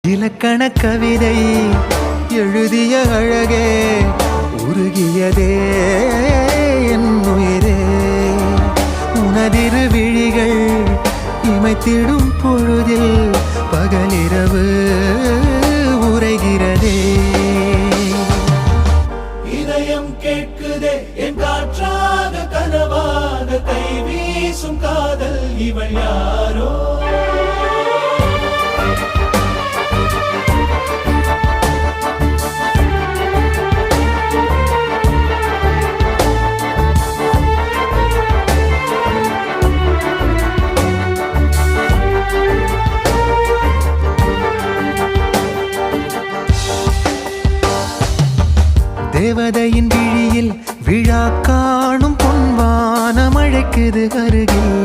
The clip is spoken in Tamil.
இலக்கண கவிதை எழுதிய அழகே உருகியதே என் உயிரே உனதிரு விழிகள் இமைத்திடும் பொழுதில் பகலிரவு உரைகிறதே இதயம் கேட்குதே என் காற்றாக கனவாக கை வீசும் காதல் இவள் யாரோ தேவதையின் விழியில் விழா காணும் பொன்வானம் அழைக்குது அருகில்